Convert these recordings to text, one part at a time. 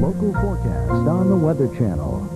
local forecast on the Weather Channel.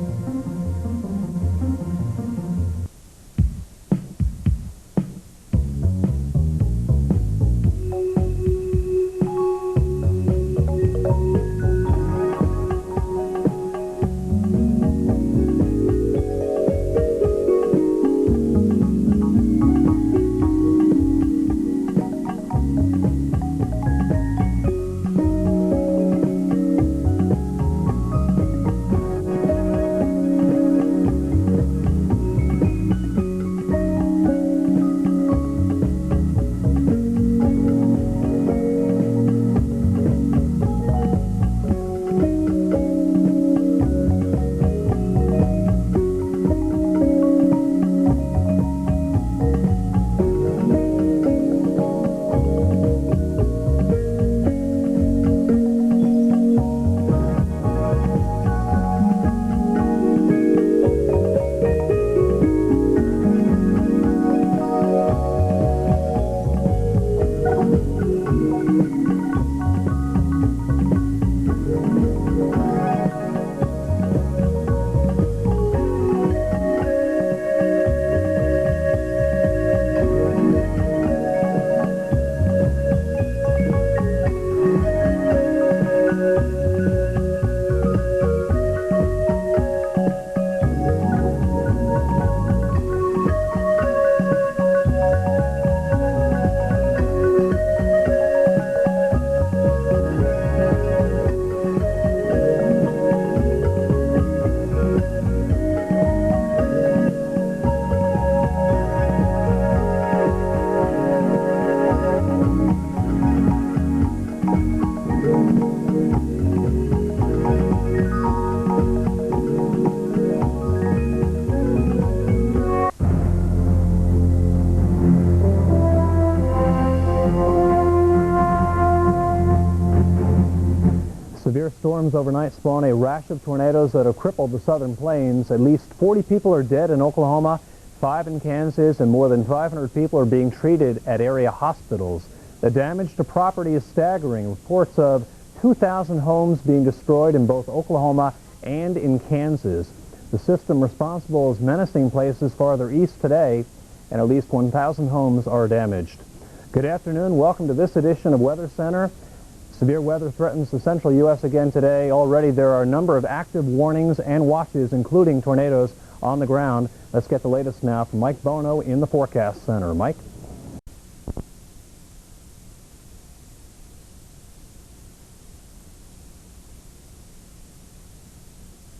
Severe storms overnight spawn a rash of tornadoes that have crippled the southern plains. At least 40 people are dead in Oklahoma, 5 in Kansas, and more than 500 people are being treated at area hospitals. The damage to property is staggering. Reports of 2,000 homes being destroyed in both Oklahoma and in Kansas. The system responsible is menacing places farther east today, and at least 1,000 homes are damaged. Good afternoon. Welcome to this edition of Weather Center. Severe weather threatens the central U.S. again today. Already there are a number of active warnings and watches, including tornadoes on the ground. Let's get the latest now from Mike Bono in the Forecast Center. Mike?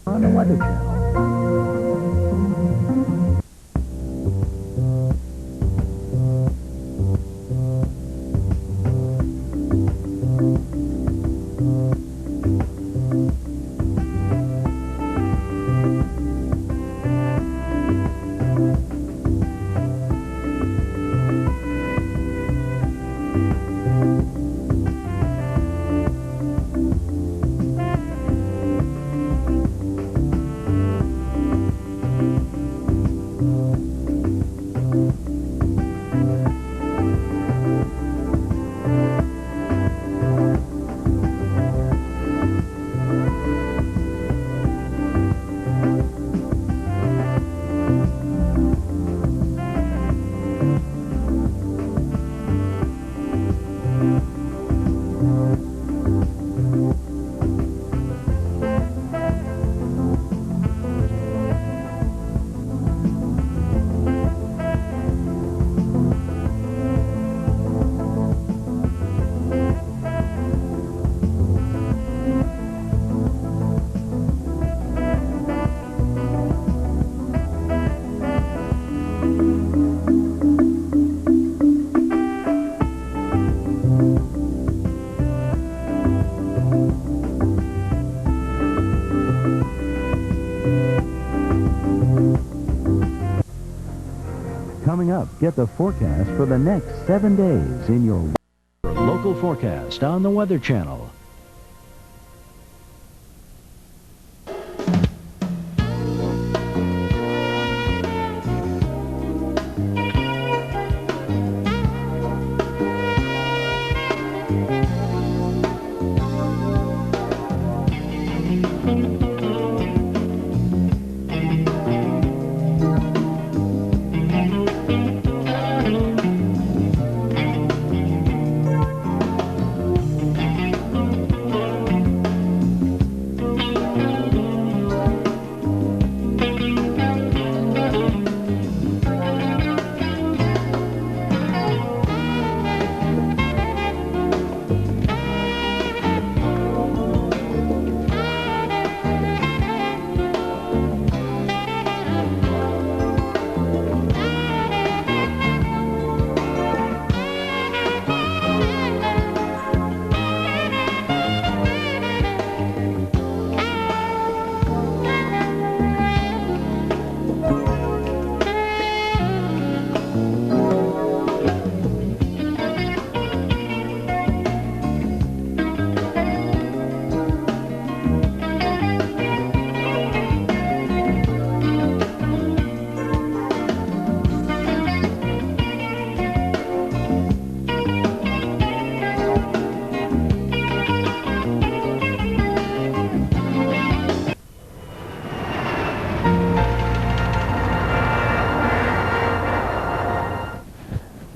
On the Weather Channel. Coming up, get the forecast for the next 7 days in your local forecast on the Weather Channel.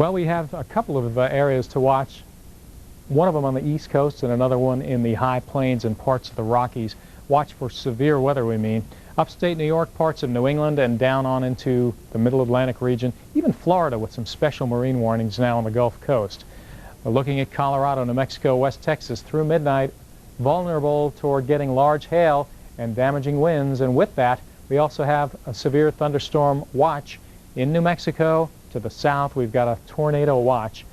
Well, we have a couple of areas to watch. One of them on the East Coast and another one in the high plains and parts of the Rockies. Watch for severe weather, we mean. Upstate New York, parts of New England, and down on into the Middle Atlantic region. Even Florida with some special marine warnings now on the Gulf Coast. We're looking at Colorado, New Mexico, West Texas through midnight. Vulnerable toward getting large hail and damaging winds. And with that, we also have a severe thunderstorm watch in New Mexico. To the south, we've got a tornado watch.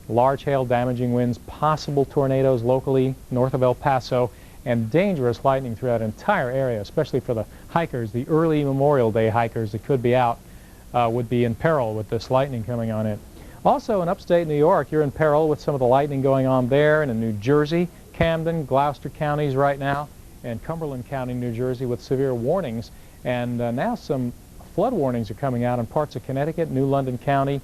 Large hail, damaging winds, possible tornadoes locally north of El Paso, and dangerous lightning throughout the entire area, especially for the hikers. The early Memorial Day hikers that could be out would be in peril with this lightning coming on in. Also in upstate New York, you're in peril with some of the lightning going on there, and in New Jersey, Camden, Gloucester counties right now, and Cumberland County, New Jersey, with severe warnings. And now some flood warnings are coming out in parts of Connecticut, New London County,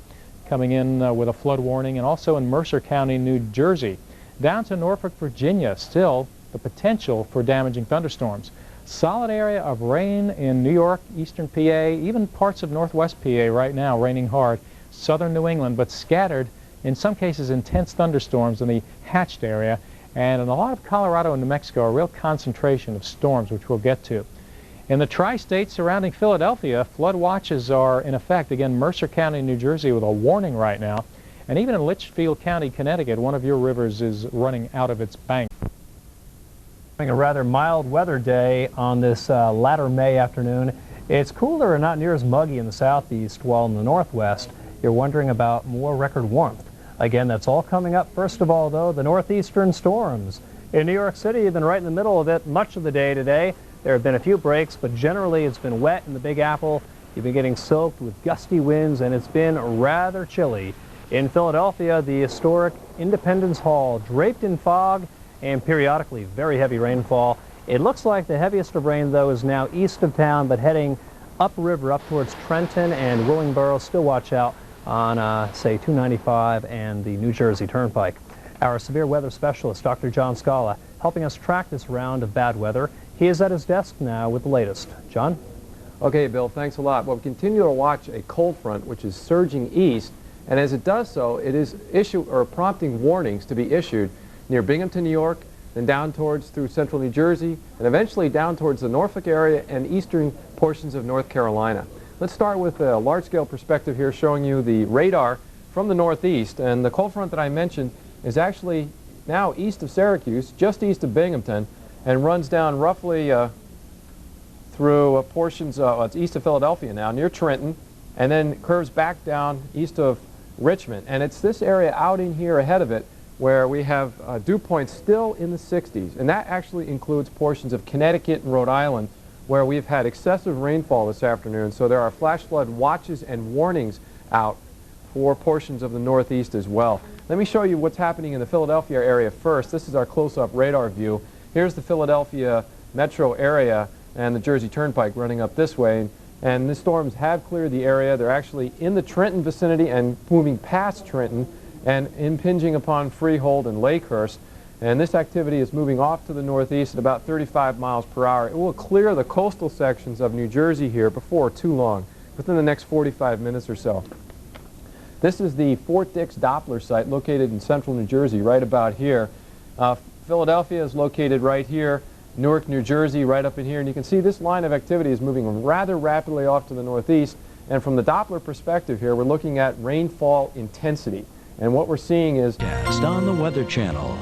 coming in with a flood warning, and also in Mercer County, New Jersey. Down to Norfolk, Virginia, still the potential for damaging thunderstorms. Solid area of rain in New York, eastern PA, even parts of northwest PA right now, raining hard. Southern New England, but scattered, in some cases, intense thunderstorms in the Hatched area. And in a lot of Colorado and New Mexico, a real concentration of storms, which we'll get to. In the tri-states surrounding Philadelphia, flood watches are in effect. Again, Mercer County, New Jersey, with a warning right now. And even in Litchfield County, Connecticut, one of your rivers is running out of its bank. Having a rather mild weather day on this latter May afternoon. It's cooler and not near as muggy in the southeast, while in the northwest, you're wondering about more record warmth. Again, that's all coming up. First of all, though, the northeastern storms. In New York City, you've been right in the middle of it much of the day today. There have been a few breaks, but generally it's been wet in the Big Apple. You've been getting soaked with gusty winds, and it's been rather chilly. In Philadelphia, the historic Independence Hall draped in fog and periodically very heavy rainfall. It looks like the heaviest of rain, though, is now east of town, but heading upriver up towards Trenton and Willingboro. Still watch out on, say, 295 and the New Jersey Turnpike. Our severe weather specialist, Dr. John Scala, helping us track this round of bad weather. He is at his desk now with the latest. John? Okay, Bill, thanks a lot. Well, we continue to watch a cold front which is surging east, and as it does so, it is prompting warnings to be issued near Binghamton, New York, then down towards through central New Jersey, and eventually down towards the Norfolk area and eastern portions of North Carolina. Let's start with a large-scale perspective here showing you the radar from the northeast, and the cold front that I mentioned is actually now east of Syracuse, just east of Binghamton, and runs down roughly through portions, it's east of Philadelphia now, near Trenton, and then curves back down east of Richmond. And it's this area out in here ahead of it where we have dew points still in the 60s, and that actually includes portions of Connecticut and Rhode Island where we've had excessive rainfall this afternoon. So there are flash flood watches and warnings out for portions of the northeast as well. Let me show you what's happening in the Philadelphia area first. This is our close-up radar view. Here's the Philadelphia metro area and the Jersey Turnpike running up this way. And the storms have cleared the area. They're actually in the Trenton vicinity and moving past Trenton and impinging upon Freehold and Lakehurst. And this activity is moving off to the northeast at about 35 miles per hour. It will clear the coastal sections of New Jersey here before too long, within the next 45 minutes or so. This is the Fort Dix Doppler site located in central New Jersey, right about here. Philadelphia is located right here. Newark, New Jersey, right up in here. And you can see this line of activity is moving rather rapidly off to the northeast. And from the Doppler perspective here, we're looking at rainfall intensity. And what we're seeing is on the Weather Channel.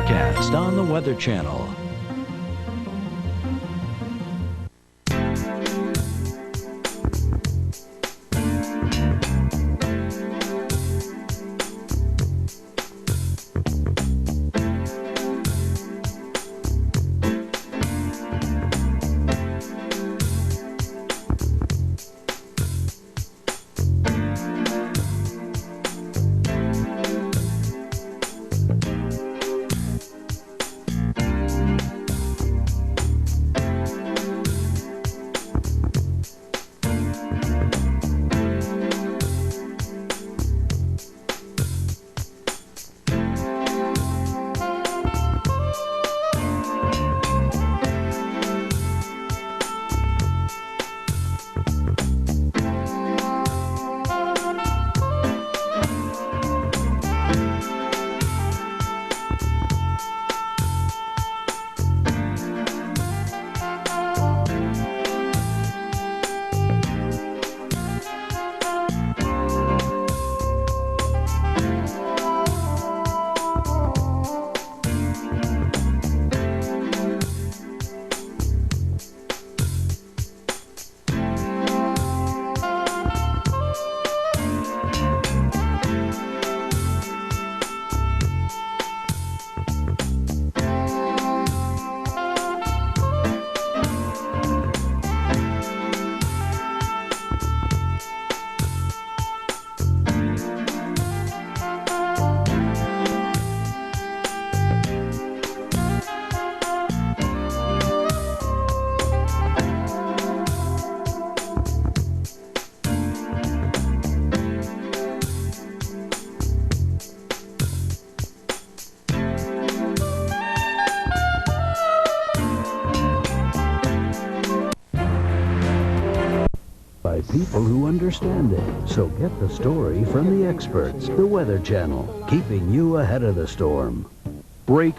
forecast on the Weather Channel. By people who understand it. So get the story from the experts. The Weather Channel, keeping you ahead of the storm. Break.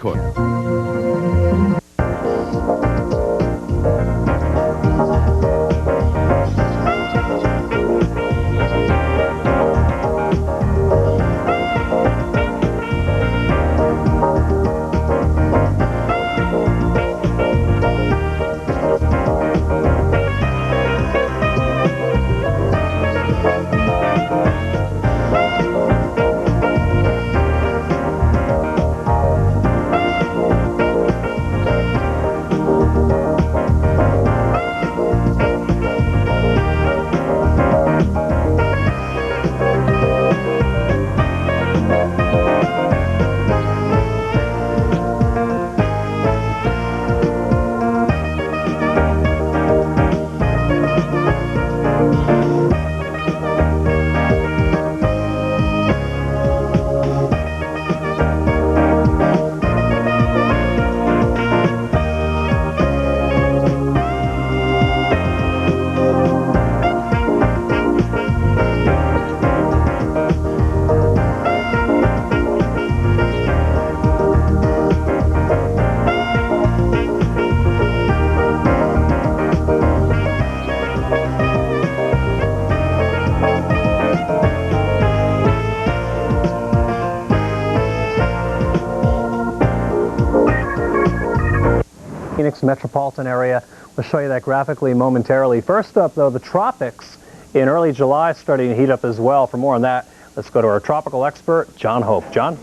Phoenix metropolitan area. We'll show you that graphically momentarily. First up, though, the tropics in early July starting to heat up as well. For more on that, let's go to our tropical expert, John Hope. John?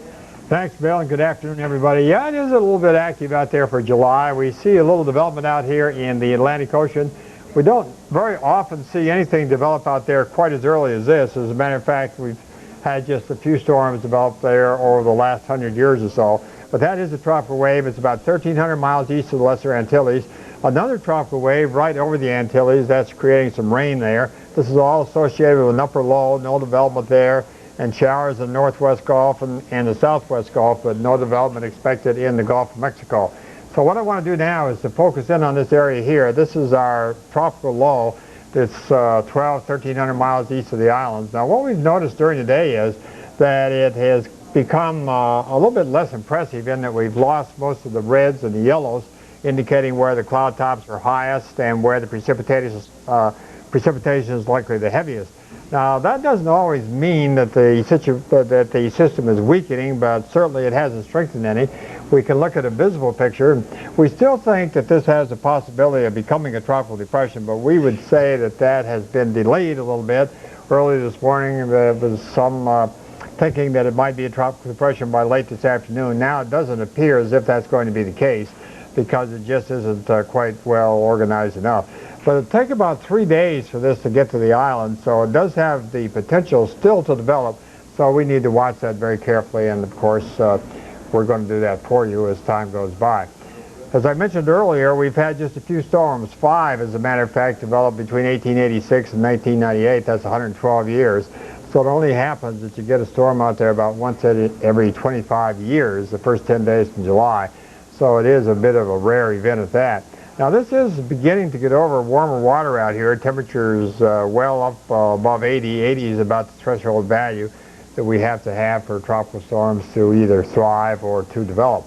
Thanks, Bill, and good afternoon, everybody. Yeah, it is a little bit active out there for July. We see a little development out here in the Atlantic Ocean. We don't very often see anything develop out there quite as early as this. As a matter of fact, we've had just a few storms develop there over the last 100 years or so. But that is a tropical wave. It's about 1,300 miles east of the Lesser Antilles. Another tropical wave right over the Antilles, that's creating some rain there. This is all associated with an upper low, no development there, and showers in the northwest Gulf and the southwest Gulf, but no development expected in the Gulf of Mexico. So what I want to do now is to focus in on this area here. This is our tropical low. It's 1,300 miles east of the islands. Now what we've noticed during the day is that it has become a little bit less impressive in that we've lost most of the reds and the yellows, indicating where the cloud tops are highest and where the precipitation is likely the heaviest. Now, that doesn't always mean that the system is weakening, but certainly it hasn't strengthened any. We can look at a visible picture. We still think that this has a possibility of becoming a tropical depression, but we would say that that has been delayed a little bit. Early this morning, there was some thinking that it might be a tropical depression by late this afternoon. Now it doesn't appear as if that's going to be the case because it just isn't quite well organized enough. But it'll take about 3 days for this to get to the island, so it does have the potential still to develop, so we need to watch that very carefully, and of course we're going to do that for you as time goes by. As I mentioned earlier, we've had just a few storms, 5 as a matter of fact, developed between 1886 and 1998. That's 112 years. So it only happens that you get a storm out there about once every 25 years, the first 10 days in July. So it is a bit of a rare event at that. Now this is beginning to get over warmer water out here. Temperatures well up above 80. 80 is about the threshold value that we have to have for tropical storms to either thrive or to develop.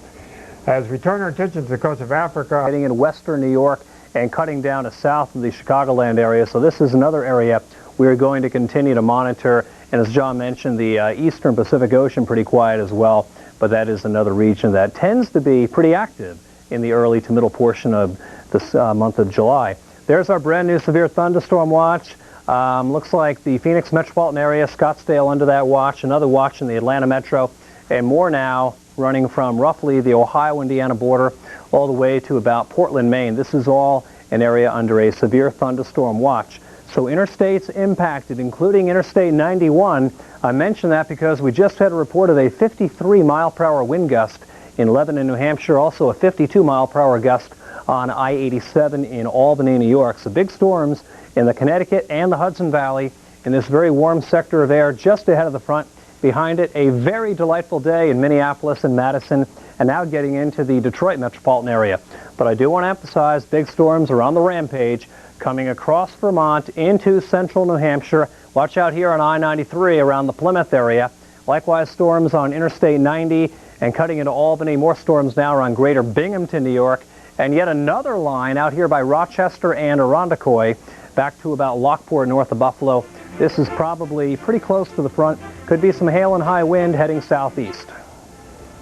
As we turn our attention to the coast of Africa, heading in western New York and cutting down to south of the Chicagoland area. So this is another area we are going to continue to monitor. And as John mentioned, the eastern Pacific Ocean pretty quiet as well. But that is another region that tends to be pretty active in the early to middle portion of this month of July. There's our brand new severe thunderstorm watch. Looks like the Phoenix metropolitan area, Scottsdale under that watch, another watch in the Atlanta metro, and more now running from roughly the Ohio-Indiana border all the way to about Portland, Maine. This is all an area under a severe thunderstorm watch. So interstates impacted, including Interstate 91. I mention that because we just had a report of a 53-mile-per-hour wind gust in Lebanon, New Hampshire, also a 52-mile-per-hour gust on I-87 in Albany, New York. So big storms in the Connecticut and the Hudson Valley in this very warm sector of air just ahead of the front. Behind it, a very delightful day in Minneapolis and Madison, and now getting into the Detroit metropolitan area. But I do want to emphasize big storms are on the rampage coming across Vermont into central New Hampshire. Watch out here on I-93 around the Plymouth area. Likewise, storms on Interstate 90 and cutting into Albany. More storms now around greater Binghamton, New York. And yet another line out here by Rochester and Irondequoit, back to about Lockport north of Buffalo. This is probably pretty close to the front. Could be some hail and high wind heading southeast.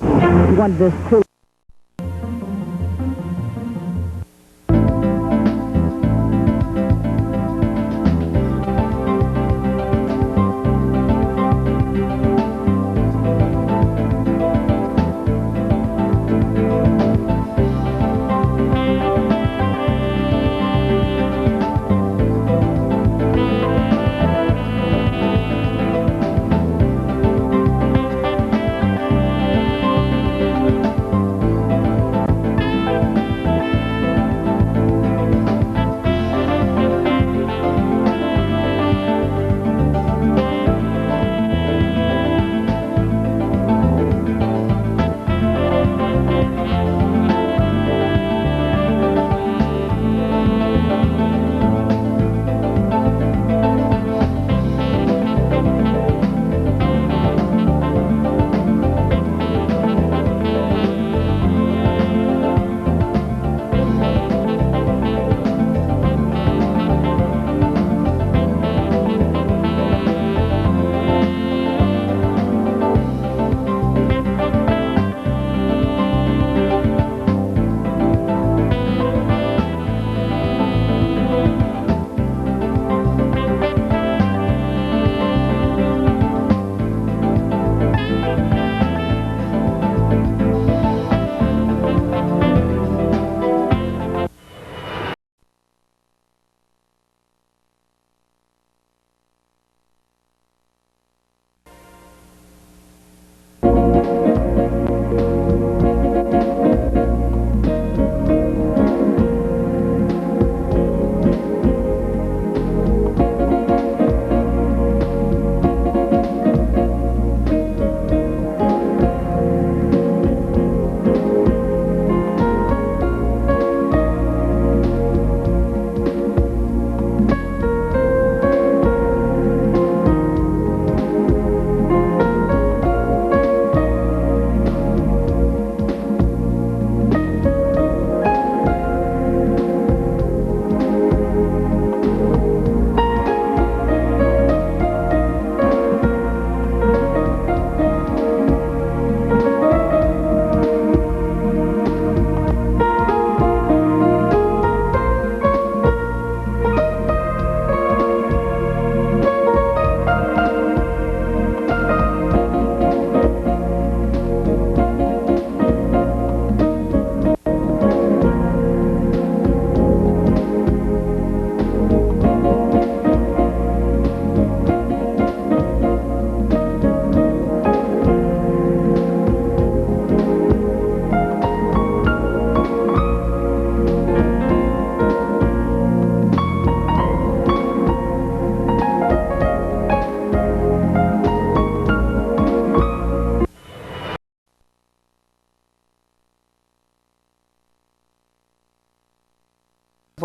You want this too.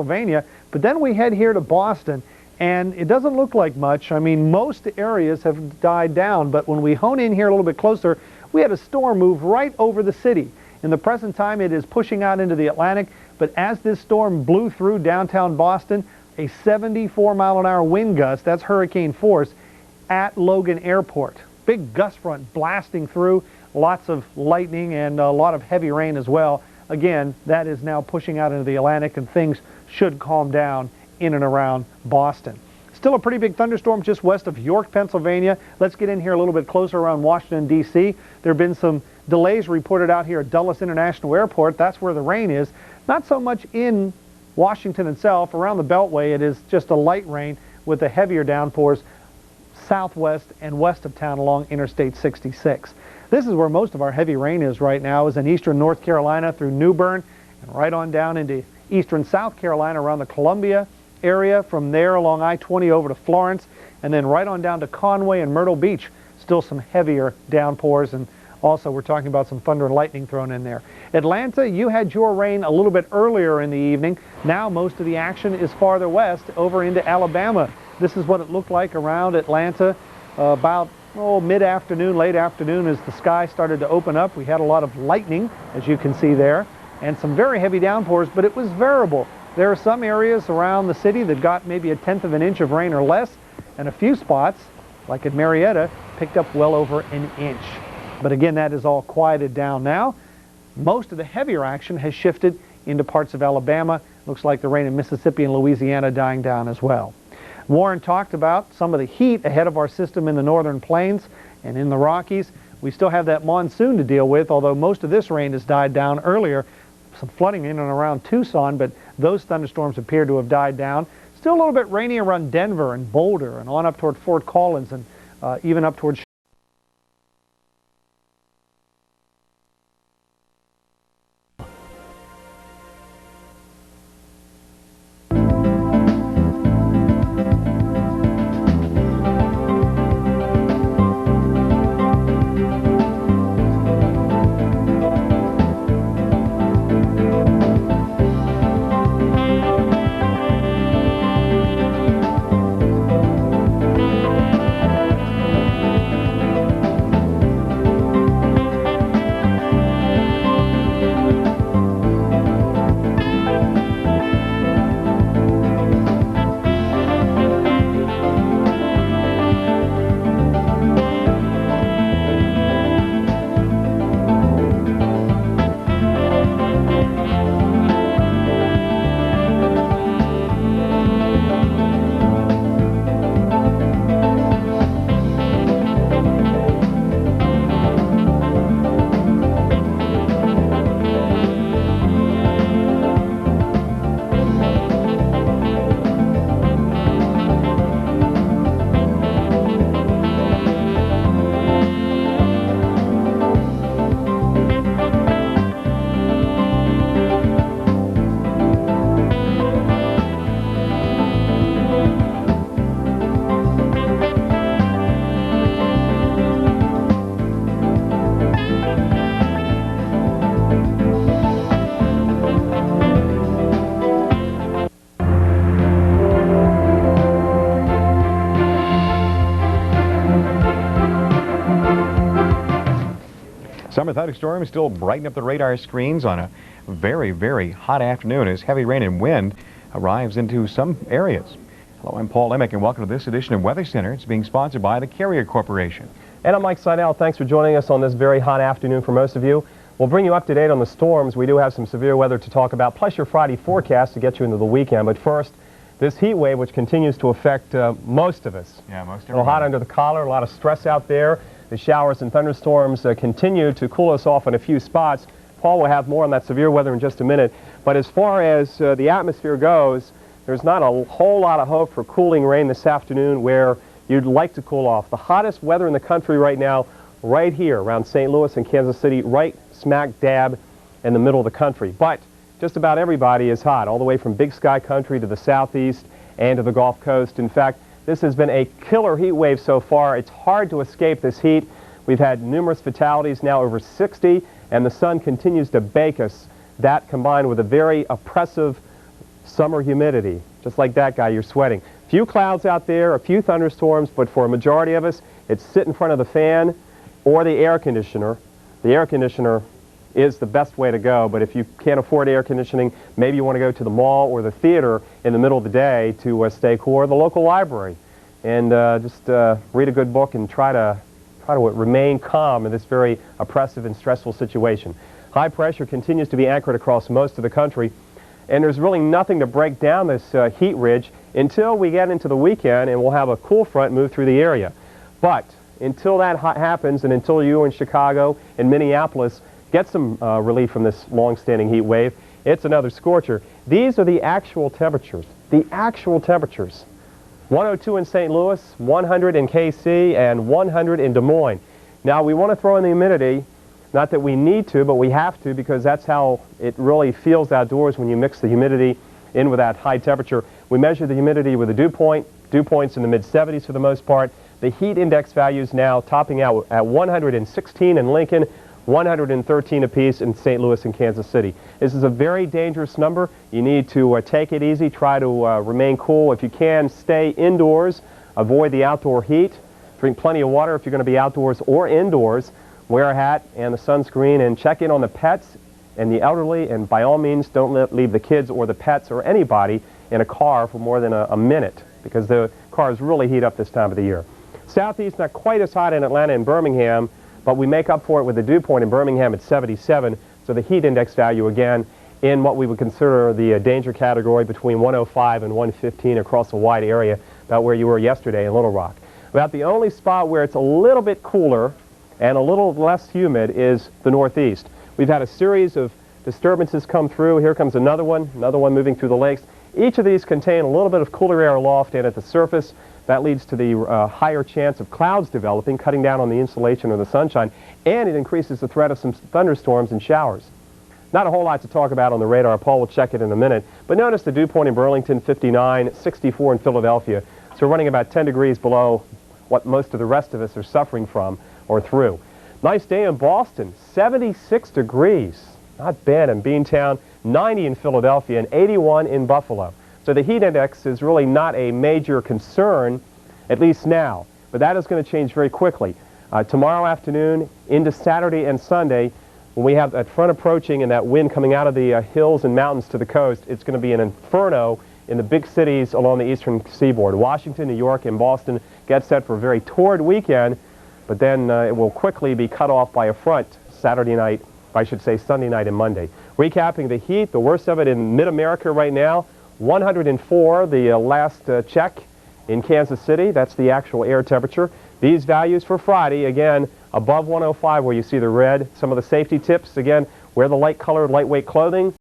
Pennsylvania. But then we head here to Boston, and it doesn't look like much. I mean, most areas have died down, but when we hone in here a little bit closer, we had a storm move right over the city. In the present time, it is pushing out into the Atlantic, but as this storm blew through downtown Boston, a 74-mile-an-hour wind gust, that's hurricane force, at Logan Airport. Big gust front blasting through, lots of lightning and a lot of heavy rain as well. Again, that is now pushing out into the Atlantic, and things should calm down in and around Boston. Still a pretty big thunderstorm just west of York, Pennsylvania. Let's get in here a little bit closer around Washington, D.C. There have been some delays reported out here at Dulles International Airport. That's where the rain is. Not so much in Washington itself. Around the Beltway, it is just a light rain with the heavier downpours southwest and west of town along Interstate 66. This is where most of our heavy rain is right now, is in eastern North Carolina through New Bern and right on down into eastern South Carolina around the Columbia area, from there along I-20 over to Florence, and then right on down to Conway and Myrtle Beach. Still some heavier downpours, and also we're talking about some thunder and lightning thrown in there. Atlanta, you had your rain a little bit earlier in the evening. Now most of the action is farther west over into Alabama. This is what it looked like around Atlanta about mid-afternoon, late afternoon, as the sky started to open up. We had a lot of lightning, as you can see there, and some very heavy downpours, but it was variable. There are some areas around the city that got maybe 1/10 of an inch of rain or less, and a few spots, like at Marietta, picked up well over an inch. But again, that is all quieted down now. Most of the heavier action has shifted into parts of Alabama. Looks like the rain in Mississippi and Louisiana dying down as well. Warren talked about some of the heat ahead of our system in the northern plains and in the Rockies. We still have that monsoon to deal with, although most of this rain has died down earlier. Some flooding in and around Tucson, but those thunderstorms appear to have died down. Still a little bit rainy around Denver and Boulder and on up toward Fort Collins and even up towards Summer thunderstorms still brighten up the radar screens on a very, very hot afternoon as heavy rain and wind arrives into some areas. Hello, I'm Paul Emmick, and welcome to this edition of Weather Center. It's being sponsored by the Carrier Corporation. And I'm Mike Seidel. Thanks for joining us on this very hot afternoon for most of you. We'll bring you up to date on the storms. We do have some severe weather to talk about, plus your Friday forecast to get you into the weekend. But first, this heat wave, which continues to affect most of us. Yeah, most everybody. A little hot under the collar, a lot of stress out there. The showers and thunderstorms continue to cool us off in a few spots. Paul will have more on that severe weather in just a minute. But as far as the atmosphere goes, there's not a whole lot of hope for cooling rain this afternoon where you'd like to cool off. The hottest weather in the country right now, right here around St. Louis and Kansas City, right smack dab in the middle of the country. But just about everybody is hot, all the way from Big Sky Country to the southeast and to the Gulf Coast. In fact, this has been a killer heat wave so far. It's hard to escape this heat. We've had numerous fatalities, now over 60, and the sun continues to bake us. That combined with a very oppressive summer humidity. Just like that guy, you're sweating. Few clouds out there, a few thunderstorms, but for a majority of us, it's sit in front of the fan or the air conditioner. The air conditioner is the best way to go, but if you can't afford air conditioning, maybe you want to go to the mall or the theater in the middle of the day to stay cool, or the local library, and just read a good book and try to remain calm in this very oppressive and stressful situation. High pressure continues to be anchored across most of the country, and there's really nothing to break down this heat ridge until we get into the weekend and we'll have a cool front move through the area. But until that happens, and until you in Chicago and Minneapolis get some relief from this long-standing heat wave, it's another scorcher. These are the actual temperatures. The actual temperatures. 102 in St. Louis, 100 in KC, and 100 in Des Moines. Now, we want to throw in the humidity. Not that we need to, but we have to, because that's how it really feels outdoors when you mix the humidity in with that high temperature. We measure the humidity with a dew point. Dew points in the mid-70s for the most part. The heat index values now topping out at 116 in Lincoln, 113 apiece in St. Louis and Kansas City. This is a very dangerous number. You need to take it easy, try to remain cool. If you can, stay indoors, avoid the outdoor heat, drink plenty of water if you're going to be outdoors or indoors, wear a hat and the sunscreen, and check in on the pets and the elderly, and by all means don't leave the kids or the pets or anybody in a car for more than a minute, because the cars really heat up this time of the year. Southeast, not quite as hot in Atlanta and Birmingham, but we make up for it with the dew point in Birmingham at 77, so the heat index value again in what we would consider the danger category between 105 and 115 across a wide area, about where you were yesterday in Little Rock. About the only spot where it's a little bit cooler and a little less humid is the Northeast. We've had a series of disturbances come through. Here comes another one moving through the lakes. Each of these contain a little bit of cooler air aloft and at the surface. That leads to the higher chance of clouds developing, cutting down on the insolation or the sunshine, and it increases the threat of some thunderstorms and showers. Not a whole lot to talk about on the radar. Paul will check it in a minute. But notice the dew point in Burlington, 59, 64 in Philadelphia. So we're running about 10 degrees below what most of the rest of us are suffering from or through. Nice day in Boston, 76 degrees. Not bad in Beantown, 90 in Philadelphia, and 81 in Buffalo. So the heat index is really not a major concern, at least now. But that is going to change very quickly. Tomorrow afternoon into Saturday and Sunday, when we have that front approaching and that wind coming out of the hills and mountains to the coast, it's going to be an inferno in the big cities along the eastern seaboard. Washington, New York, and Boston get set for a very torrid weekend, but then it will quickly be cut off by a front Saturday night, I should say Sunday night and Monday. Recapping the heat, the worst of it in mid-America right now, 104, the last check in Kansas City. That's the actual air temperature. These values for Friday, again, above 105 where you see the red. Some of the safety tips, again, wear the light-colored, lightweight clothing.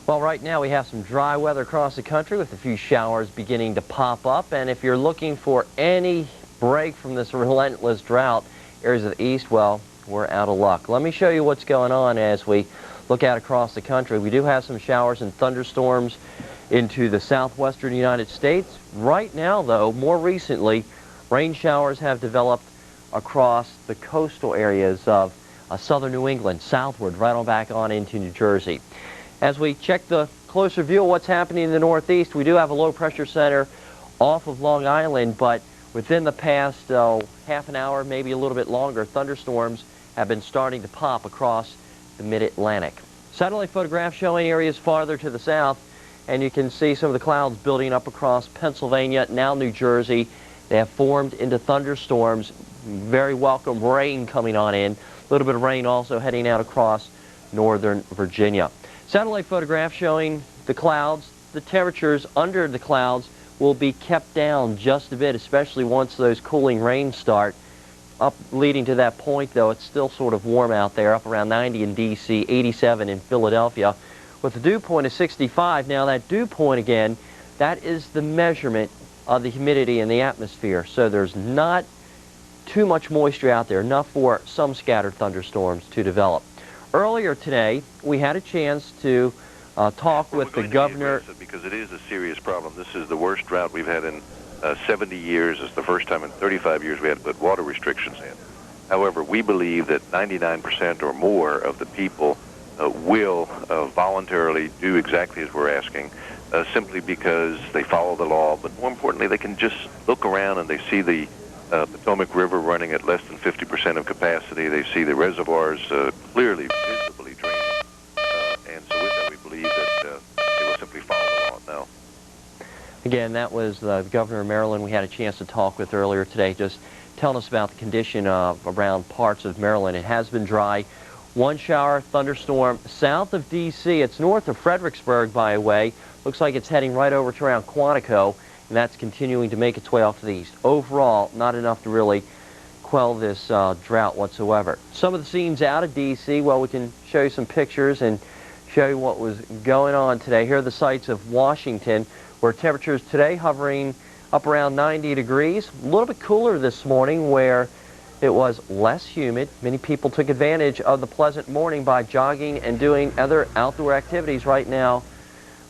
Well, right now we have some dry weather across the country with a few showers beginning to pop up. And if you're looking for any break from this relentless drought, areas of the east, well, we're out of luck. Let me show you what's going on as we look out across the country. We do have some showers and thunderstorms into the southwestern United States. Right now, though, more recently, rain showers have developed across the coastal areas of southern New England, southward, right on back on into New Jersey. As we check the closer view of what's happening in the northeast, we do have a low pressure center off of Long Island, but within the past half an hour, maybe a little bit longer, thunderstorms have been starting to pop across the mid-Atlantic. Satellite photographs showing areas farther to the south, and you can see some of the clouds building up across Pennsylvania, now New Jersey. They have formed into thunderstorms. Very welcome rain coming on in. A little bit of rain also heading out across northern Virginia. Satellite photographs showing the clouds. The temperatures under the clouds will be kept down just a bit, especially once those cooling rains start. Up leading to that point, though, it's still sort of warm out there, up around 90 in D.C., 87 in Philadelphia, with the dew point of 65. Now, that dew point, again, that is the measurement of the humidity in the atmosphere. So there's not too much moisture out there, enough for some scattered thunderstorms to develop. Earlier today, we had a chance to talk with the governor. Because it is a serious problem. This is the worst drought we've had in 70 years. It's the first time in 35 years we had to put water restrictions in. However, we believe that 99% or more of the people will voluntarily do exactly as we're asking, simply because they follow the law. But more importantly, they can just look around and they see the Potomac River running at less than 50% of capacity. They see the reservoirs clearly, visibly draining. And so with that, we believe that they will simply follow the law now. Again, that was the governor of Maryland we had a chance to talk with earlier today, just telling us about the condition around parts of Maryland. It has been dry. One shower, thunderstorm south of D.C. It's north of Fredericksburg, by the way. Looks like it's heading right over to around Quantico, and that's continuing to make its way off to the east. Overall, not enough to really quell this drought whatsoever. Some of the scenes out of D.C., well, we can show you some pictures and show you what was going on today. Here are the sights of Washington, where temperatures today hovering up around 90 degrees. A little bit cooler this morning, where it was less humid. Many people took advantage of the pleasant morning by jogging and doing other outdoor activities. Right now,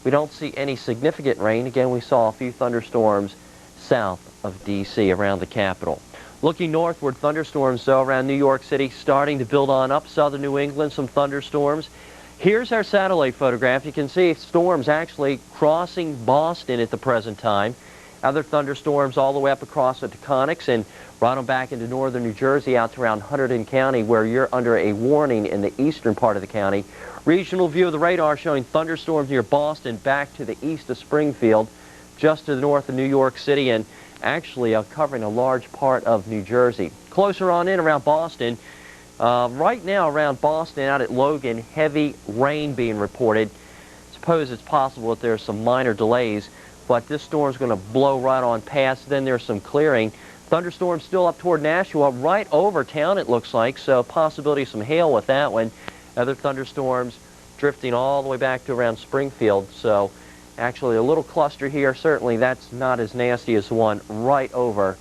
we don't see any significant rain. Again, we saw a few thunderstorms south of D.C. around the capital. Looking northward, thunderstorms, though, around New York City starting to build on up. Southern New England, some thunderstorms. Here's our satellite photograph. You can see storms actually crossing Boston at the present time. Other thunderstorms all the way up across the Taconics and right on back into northern New Jersey out to around Hunterdon County, where you're under a warning in the eastern part of the county. Regional view of the radar showing thunderstorms near Boston back to the east of Springfield, just to the north of New York City, and actually covering a large part of New Jersey. Closer on in around Boston, right now around Boston out at Logan, heavy rain being reported. Suppose it's possible that there's some minor delays, but this storm's going to blow right on past. Then there's some clearing. Thunderstorms still up toward Nashua, right over town it looks like, so possibility of some hail with that one. Other thunderstorms drifting all the way back to around Springfield, so actually a little cluster here. Certainly that's not as nasty as the one right over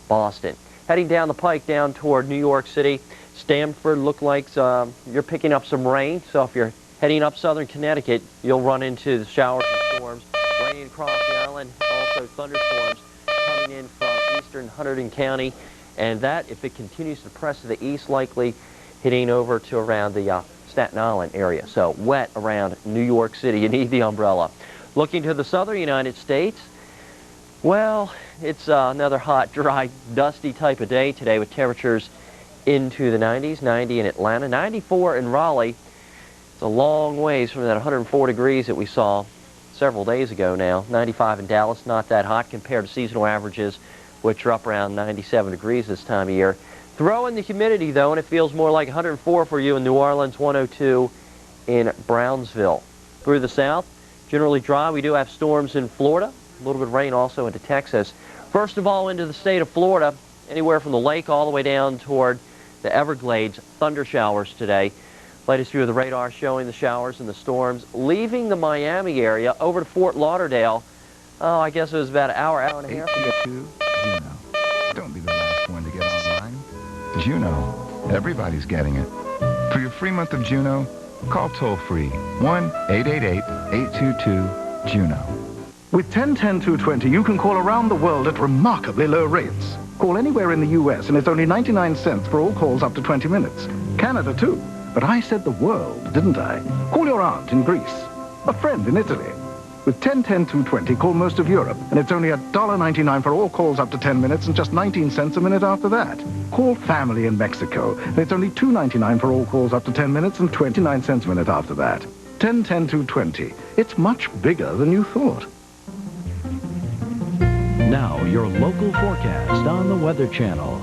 Boston. Heading down the pike down toward New York City, Stamford look like you're picking up some rain, so if you're heading up southern Connecticut, you'll run into the showers and storms. Rain across the island, also thunderstorms coming in from eastern Hunterdon County, and that, if it continues to press to the east, likely hitting over to around the Staten Island area. So wet around New York City. You need the umbrella. Looking to the southern United States, well, it's another hot, dry, dusty type of day today with temperatures into the 90s, 90 in Atlanta, 94 in Raleigh. It's a long ways from that 104 degrees that we saw several days ago now. 95 in Dallas, not that hot compared to seasonal averages, which are up around 97 degrees this time of year. Throw in the humidity, though, and it feels more like 104 for you in New Orleans, 102 in Brownsville. Through the south, generally dry. We do have storms in Florida, a little bit of rain also into Texas. First of all, into the state of Florida, anywhere from the lake all the way down toward the Everglades, thunder showers today. Latest view of the radar showing the showers and the storms leaving the Miami area over to Fort Lauderdale. Oh, I guess it was about an hour and a half ago. Juno. Don't be the last one to get online. Juno. Everybody's getting it. For your free month of Juno, call toll-free 1-888-822-JUNO. With 10-10-220, you can call around the world at remarkably low rates. Call anywhere in the U.S. and it's only 99 cents for all calls up to 20 minutes. Canada, too. But I said the world, didn't I? Call your aunt in Greece. A friend in Italy. With 10-10-220, call most of Europe, and it's only $1.99 for all calls up to 10 minutes and just 19 cents a minute after that. Call family in Mexico, and it's only $2.99 for all calls up to 10 minutes and 29 cents a minute after that. 10-10-220. It's much bigger than you thought. Now, your local forecast on the Weather Channel.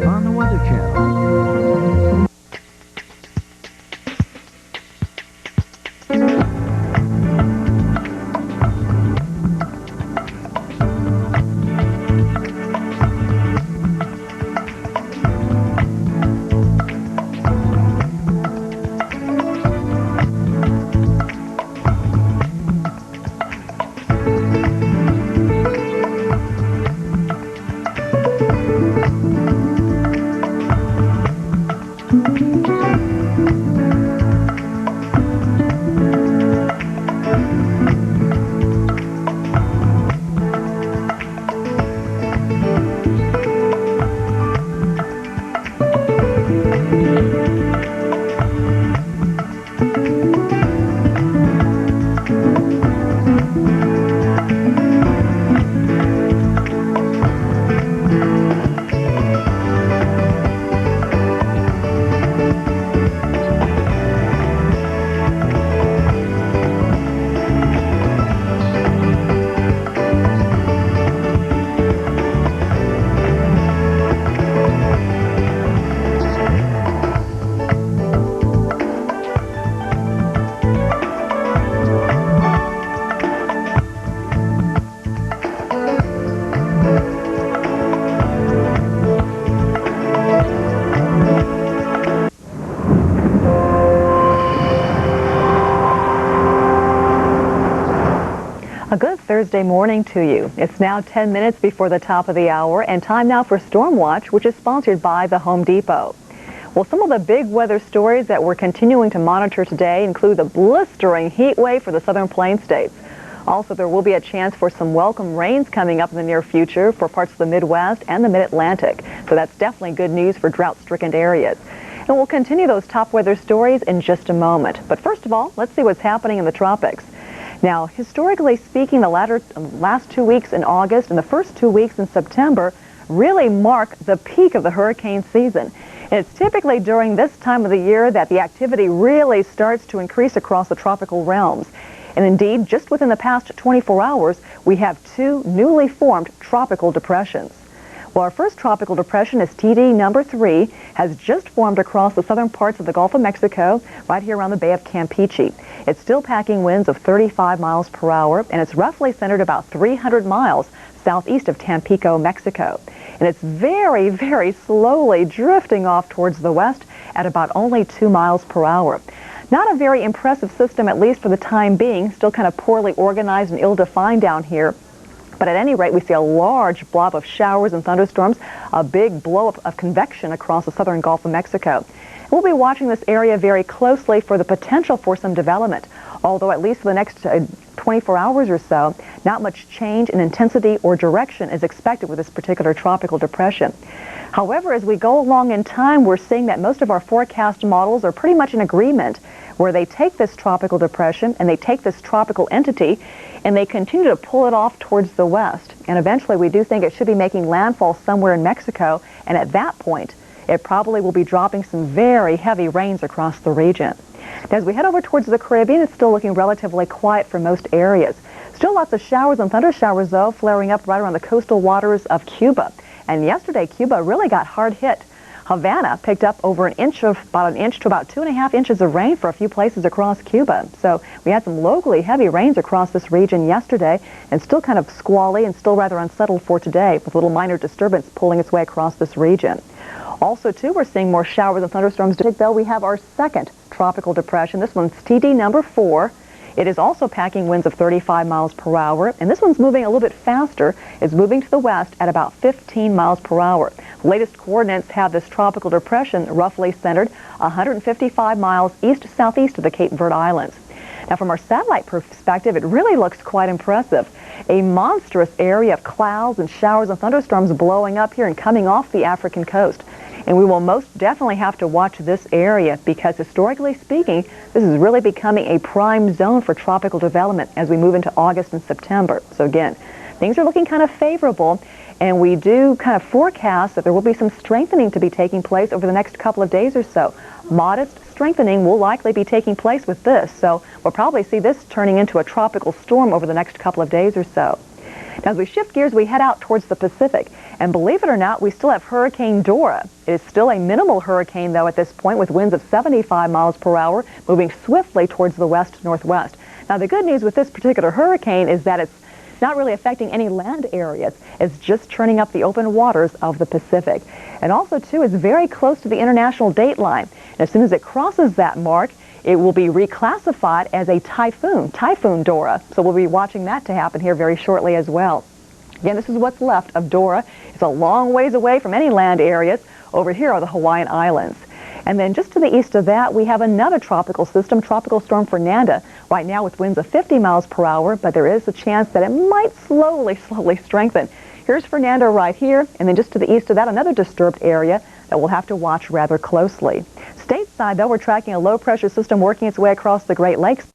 On the Weather Channel. A good Thursday morning to you. It's now 10 minutes before the top of the hour and time now for Storm Watch, which is sponsored by the Home Depot. Well, some of the big weather stories that we're continuing to monitor today include the blistering heat wave for the southern plain states. Also, there will be a chance for some welcome rains coming up in the near future for parts of the Midwest and the Mid-Atlantic. So that's definitely good news for drought-stricken areas. And we'll continue those top weather stories in just a moment. But first of all, let's see what's happening in the tropics. Now, historically speaking, the last 2 weeks in August and the first 2 weeks in September really mark the peak of the hurricane season. And it's typically during this time of the year that the activity really starts to increase across the tropical realms. And indeed, just within the past 24 hours, we have 2 newly formed tropical depressions. Well, our first tropical depression is TD number 3, has just formed across the southern parts of the Gulf of Mexico, right here around the Bay of Campeche. It's still packing winds of 35 miles per hour, and it's roughly centered about 300 miles southeast of Tampico, Mexico. And it's very, very slowly drifting off towards the west at about only 2 miles per hour. Not a very impressive system, at least for the time being, still kind of poorly organized and ill-defined down here. But at any rate, we see a large blob of showers and thunderstorms, a big blow-up of convection across the southern Gulf of Mexico. We'll be watching this area very closely for the potential for some development, although at least for the next 24 hours or so, not much change in intensity or direction is expected with this particular tropical depression. However, as we go along in time, we're seeing that most of our forecast models are pretty much in agreement, where they take this tropical depression and they take this tropical entity and they continue to pull it off towards the west. And eventually we do think it should be making landfall somewhere in Mexico, and at that point it probably will be dropping some very heavy rains across the region. As we head over towards the Caribbean, it's still looking relatively quiet for most areas. Still lots of showers and thunder showers, though, flaring up right around the coastal waters of Cuba. And yesterday, Cuba really got hard hit. Havana picked up over about an inch to about 2.5 inches of rain for a few places across Cuba. So we had some locally heavy rains across this region yesterday, and still kind of squally and still rather unsettled for today, with a little minor disturbance pulling its way across this region. Also, too, we're seeing more showers and thunderstorms. Though we have our second tropical depression. This one's TD number 4. It is also packing winds of 35 miles per hour, and this one's moving a little bit faster. It's moving to the west at about 15 miles per hour. The latest coordinates have this tropical depression roughly centered 155 miles east-southeast of the Cape Verde Islands. Now, from our satellite perspective, it really looks quite impressive. A monstrous area of clouds and showers and thunderstorms blowing up here and coming off the African coast. And we will most definitely have to watch this area because, historically speaking, this is really becoming a prime zone for tropical development as we move into August and September. So again, things are looking kind of favorable, and we do kind of forecast that there will be some strengthening to be taking place over the next couple of days or so. Modest strengthening will likely be taking place with this, so we'll probably see this turning into a tropical storm over the next couple of days or so. Now, as we shift gears, we head out towards the Pacific. And believe it or not, we still have Hurricane Dora. It is still a minimal hurricane, though, at this point, with winds of 75 miles per hour, moving swiftly towards the west-northwest. Now, the good news with this particular hurricane is that it's not really affecting any land areas. It's just churning up the open waters of the Pacific. And also, too, it's very close to the international date line. And as soon as it crosses that mark, it will be reclassified as a Typhoon Dora. So we'll be watching that to happen here very shortly as well. Again, this is what's left of Dora. It's a long ways away from any land areas. Over here are the Hawaiian Islands. And then just to the east of that, we have another tropical system, Tropical Storm Fernanda, right now with winds of 50 miles per hour, but there is a chance that it might slowly strengthen. Here's Fernanda right here, and then just to the east of that, another disturbed area that we'll have to watch rather closely. Stateside, though, we're tracking a low-pressure system working its way across the Great Lakes.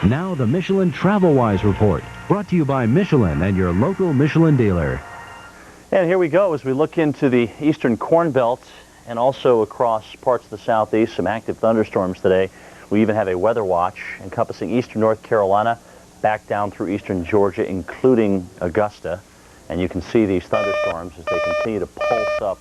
Now the Michelin TravelWise Report, brought to you by Michelin and your local Michelin dealer. And here we go as we look into the eastern Corn Belt and also across parts of the southeast, some active thunderstorms today. We even have a weather watch encompassing eastern North Carolina, back down through eastern Georgia, including Augusta. And you can see these thunderstorms as they continue to pulse up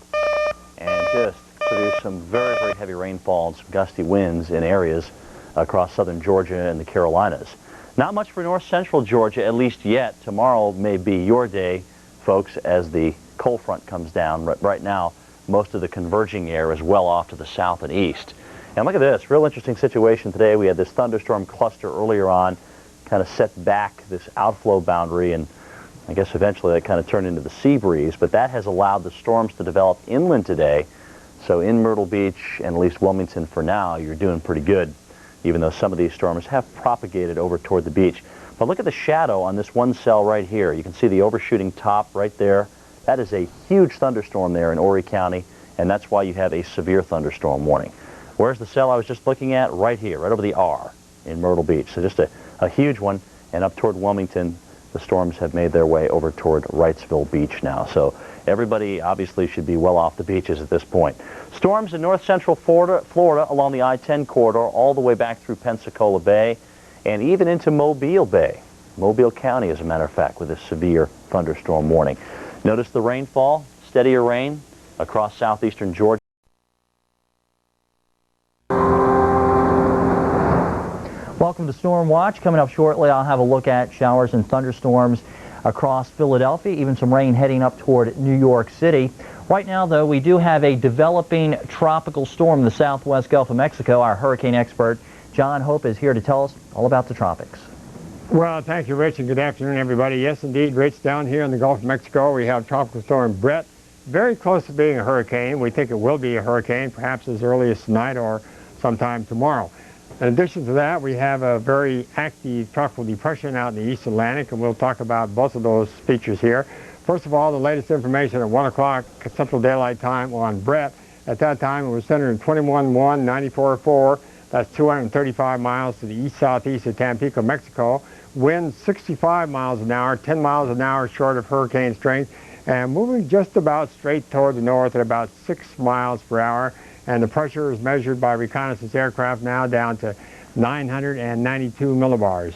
and just produce some very, very heavy rainfall and some gusty winds in areas across southern Georgia and the Carolinas. Not much for north central Georgia, at least yet. Tomorrow may be your day, folks, as the cold front comes down. Right now, most of the converging air is well off to the south and east. And look at this, real interesting situation today. We had this thunderstorm cluster earlier on, kind of set back this outflow boundary, and I guess eventually that kind of turned into the sea breeze, but that has allowed the storms to develop inland today. So in Myrtle Beach and at least Wilmington for now, you're doing pretty good, even though some of these storms have propagated over toward the beach. But look at the shadow on this one cell right here. You can see the overshooting top right there. That is a huge thunderstorm there in Horry County, and that's why you have a severe thunderstorm warning. Where's the cell I was just looking at? Right here, right over the R in Myrtle Beach. So just a huge one, and up toward Wilmington, the storms have made their way over toward Wrightsville Beach now. So everybody obviously should be well off the beaches at this point. Storms in north central Florida along the I-10 corridor all the way back through Pensacola Bay and even into Mobile Bay. Mobile County, as a matter of fact, with a severe thunderstorm warning. Notice the rainfall, steadier rain across southeastern Georgia. Welcome to Storm Watch. Coming up shortly, I'll have a look at showers and thunderstorms across Philadelphia, even some rain heading up toward New York City. Right now, though, we do have a developing tropical storm in the southwest Gulf of Mexico. Our hurricane expert, John Hope, is here to tell us all about the tropics. Well, thank you, Rich, and good afternoon, everybody. Yes, indeed, Rich, down here in the Gulf of Mexico, we have Tropical Storm Bret, very close to being a hurricane. We think it will be a hurricane, perhaps as early as tonight or sometime tomorrow. In addition to that, we have a very active tropical depression out in the East Atlantic, and we'll talk about both of those features here. First of all, the latest information at 1 o'clock Central Daylight Time on Bret. At that time, it was centered in 21-1, 94-4. That's 235 miles to the east-southeast of Tampico, Mexico. Winds 65 miles an hour, 10 miles an hour short of hurricane strength, and moving just about straight toward the north at about 6 miles per hour. And the pressure is measured by reconnaissance aircraft now down to 992 millibars.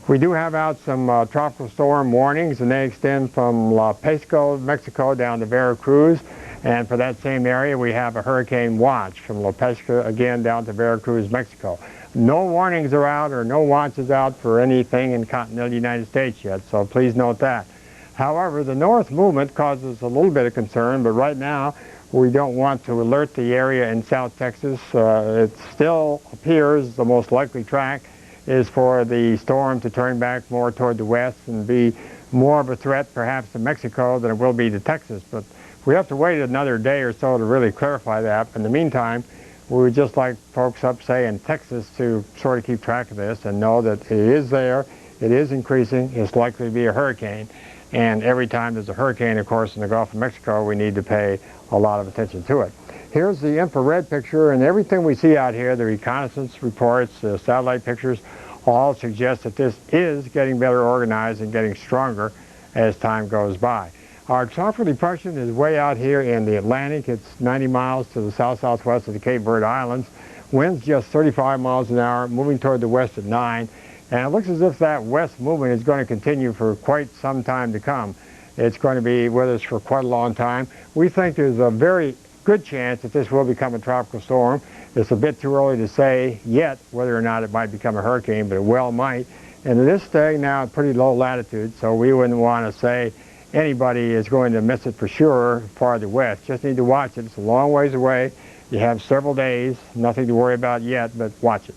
We do have out some tropical storm warnings, and they extend from La Pesca, Mexico, down to Veracruz. And for that same area, we have a hurricane watch from La Pesca, again, down to Veracruz, Mexico. No warnings are out or no watches out for anything in continental United States yet, so please note that. However, the north movement causes a little bit of concern, but right now, we don't want to alert the area in South Texas. It still appears the most likely track is for the storm to turn back more toward the west and be more of a threat perhaps to Mexico than it will be to Texas. But we have to wait another day or so to really clarify that. In the meantime, we would just like folks up, say, in Texas to sort of keep track of this and know that it is there, it is increasing, it's likely to be a hurricane. And every time there's a hurricane, of course, in the Gulf of Mexico, we need to pay a lot of attention to it. Here's the infrared picture, and everything we see out here, the reconnaissance reports, the satellite pictures, all suggest that this is getting better organized and getting stronger as time goes by. Our tropical depression is way out here in the Atlantic. It's 90 miles to the south-southwest of the Cape Verde Islands. Winds just 35 miles an hour, moving toward the west at 9. And it looks as if that west movement is going to continue for quite some time to come. It's going to be with us for quite a long time. We think there's a very good chance that this will become a tropical storm. It's a bit too early to say yet whether or not it might become a hurricane, but it well might. And it is staying now at pretty low latitude, so we wouldn't want to say anybody is going to miss it for sure farther west. Just need to watch it. It's a long ways away. You have several days, nothing to worry about yet, but watch it.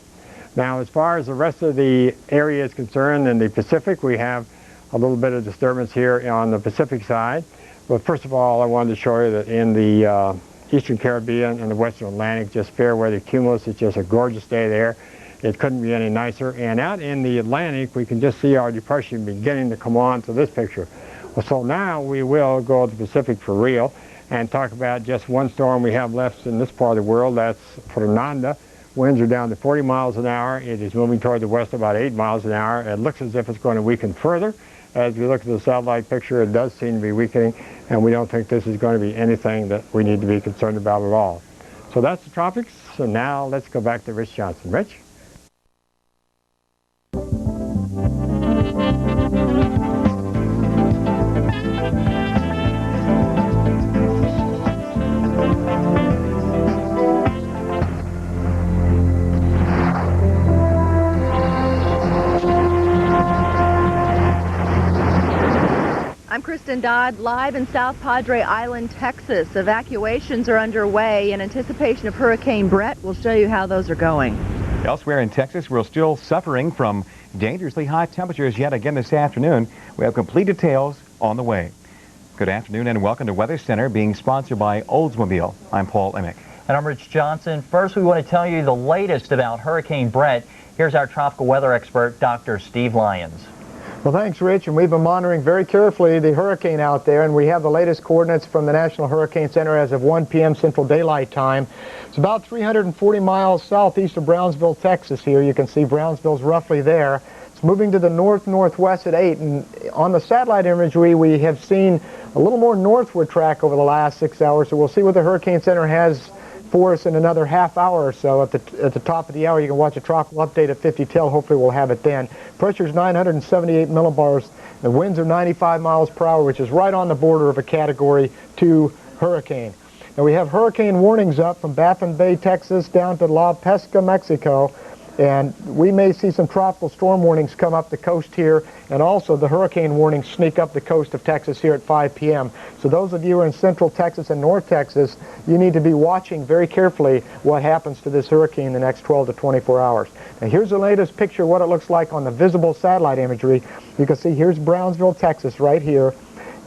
Now, as far as the rest of the area is concerned, in the Pacific, we have a little bit of disturbance here on the Pacific side. But first of all, I wanted to show you that in the Eastern Caribbean and the Western Atlantic, just fair weather cumulus. It's just a gorgeous day there. It couldn't be any nicer. And out in the Atlantic, we can just see our depression beginning to come on to this picture. Well, so now we will go to the Pacific for real and talk about just one storm we have left in this part of the world. That's Fernanda, Winds are down to 40 miles an hour. It is moving toward the west about 8 miles an hour. It looks as if it's going to weaken further. As we look at the satellite picture, it does seem to be weakening, and we don't think this is going to be anything that we need to be concerned about at all. So that's the tropics. So now let's go back to Rich Johnson. Rich? I'm Kristen Dodd, live in South Padre Island, Texas. Evacuations are underway in anticipation of Hurricane Bret. We'll show you how those are going. Elsewhere in Texas, we're still suffering from dangerously high temperatures yet again this afternoon. We have complete details on the way. Good afternoon and welcome to Weather Center, being sponsored by Oldsmobile. I'm Paul Emmick. And I'm Rich Johnson. First, we want to tell you the latest about Hurricane Bret. Here's our tropical weather expert, Dr. Steve Lyons. Well, thanks, Rich, and we've been monitoring very carefully the hurricane out there, and we have the latest coordinates from the National Hurricane Center as of 1 p.m. Central Daylight Time. It's about 340 miles southeast of Brownsville, Texas here. You can see Brownsville's roughly there. It's moving to the north-northwest at 8, and on the satellite imagery, we have seen a little more northward track over the last 6 hours, so we'll see what the Hurricane Center has for us in another half hour or so. At the top of the hour, you can watch a tropical update at 50 till. Hopefully we'll have it then. Pressure's 978 millibars. The winds are 95 miles per hour, which is right on the border of a Category 2 hurricane. Now we have hurricane warnings up from Baffin Bay, Texas, down to La Pesca, Mexico. And we may see some tropical storm warnings come up the coast here, and also the hurricane warnings sneak up the coast of Texas here at 5 p.m. So those of you who are in central Texas and north Texas, you need to be watching very carefully what happens to this hurricane in the next 12 to 24 hours. Now here's the latest picture of what it looks like on the visible satellite imagery. You can see here's Brownsville, Texas right here,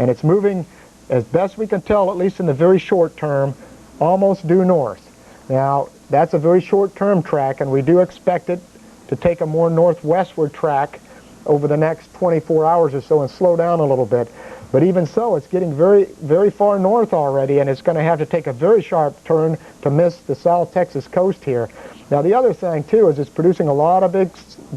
and it's moving, as best we can tell, at least in the very short term, almost due north. Now, that's a very short-term track, and we do expect it to take a more northwestward track over the next 24 hours or so and slow down a little bit. But even so, it's getting very, very far north already, and it's going to have to take a very sharp turn to miss the South Texas coast here. Now, the other thing, too, is it's producing a lot of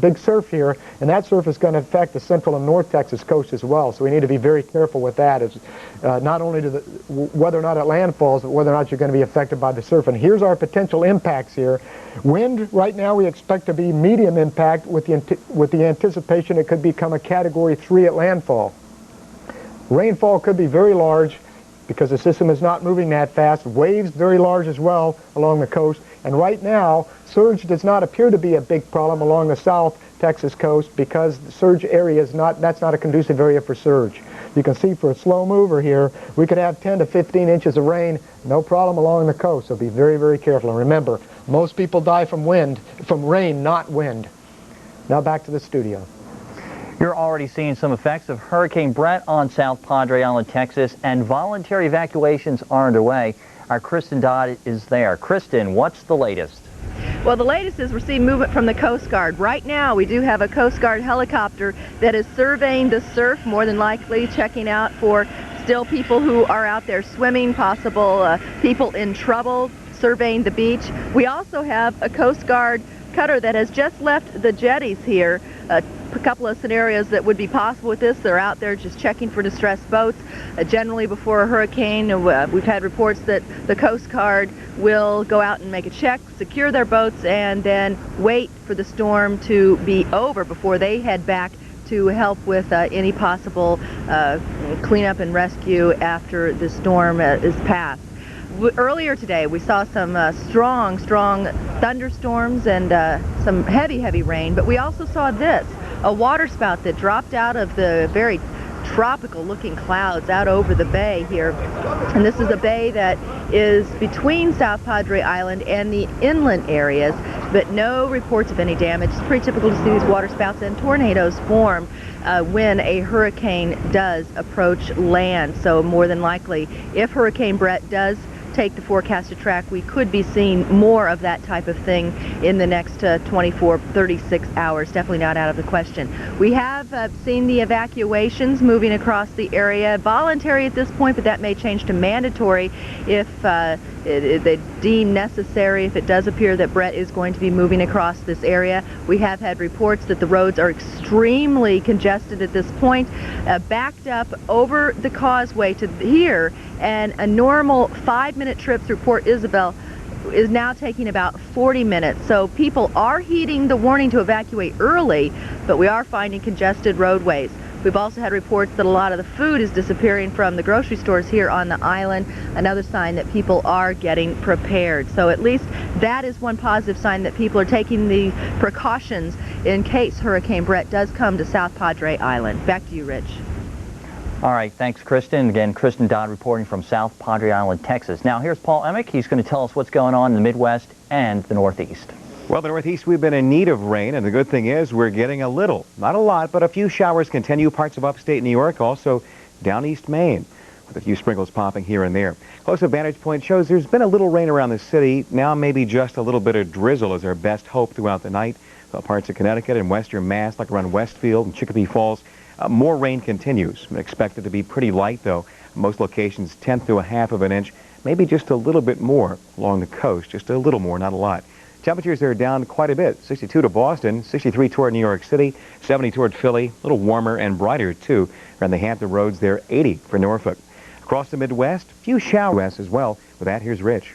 big surf here, and that surf is going to affect the central and north Texas coast as well. So we need to be very careful with that. It's not only to whether or not it landfalls, but whether or not you're going to be affected by the surf. And here's our potential impacts here. Wind, right now, we expect to be medium impact with the anticipation it could become a Category 3 at landfall. Rainfall could be very large because the system is not moving that fast. Waves very large as well along the coast. And right now, surge does not appear to be a big problem along the South Texas coast because the surge area is that's not a conducive area for surge. You can see for a slow mover here, we could have 10 to 15 inches of rain, no problem along the coast. So be very, very careful. And remember, most people die from rain, not wind. Now back to the studio. You're already seeing some effects of Hurricane Bret on South Padre Island, Texas, and voluntary evacuations are underway. Our Kristen Dodd is there. Kristen, what's the latest? Well, the latest is we're seeing movement from the Coast Guard. Right now, we do have a Coast Guard helicopter that is surveying the surf, more than likely checking out for still people who are out there swimming, possible people in trouble, surveying the beach. We also have a Coast Guard cutter that has just left the jetties here. A couple of scenarios that would be possible with this. They're out there just checking for distressed boats. Generally before a hurricane, we've had reports that the Coast Guard will go out and make a check, secure their boats, and then wait for the storm to be over before they head back to help with any possible cleanup and rescue after the storm is past. Earlier today, we saw some strong thunderstorms and some heavy rain, but we also saw this, a waterspout that dropped out of the very tropical-looking clouds out over the bay here. And this is a bay that is between South Padre Island and the inland areas, but no reports of any damage. It's pretty typical to see these waterspouts and tornadoes form when a hurricane does approach land. So more than likely, if Hurricane Bret does take the forecasted track, we could be seeing more of that type of thing in the next 24, 36 hours. Definitely not out of the question. We have seen the evacuations moving across the area. Voluntary at this point, but that may change to mandatory if they deem necessary, if it does appear that Bret is going to be moving across this area. We have had reports that the roads are extremely congested at this point, backed up over the causeway to here, and a normal 5-minute trip through Port Isabel is now taking about 40 minutes. So people are heeding the warning to evacuate early, but we are finding congested roadways. We've also had reports that a lot of the food is disappearing from the grocery stores here on the island, another sign that people are getting prepared. So at least that is one positive sign that people are taking the precautions in case Hurricane Bret does come to South Padre Island. Back to you, Rich. All right, thanks, Kristen. Again, Kristen Dodd reporting from South Padre Island, Texas. Now, here's Paul Emmick. He's going to tell us what's going on in the Midwest and the Northeast. Well, the Northeast, we've been in need of rain, and the good thing is we're getting a little. Not a lot, but a few showers continue parts of upstate New York, also down East Maine, with a few sprinkles popping here and there. Close-up vantage point shows there's been a little rain around the city. Now maybe just a little bit of drizzle is our best hope throughout the night. Parts of Connecticut and western Mass, like around Westfield and Chicopee Falls, more rain continues. Expected to be pretty light, though. Most locations 1/10 to 1/2 of an inch, maybe just a little bit more along the coast, just a little more, not a lot. Temperatures are down quite a bit. 62 to Boston, 63 toward New York City, 70 toward Philly, a little warmer and brighter, too. Around the Hampton Roads there, 80 for Norfolk. Across the Midwest, a few showers as well. With that, here's Rich.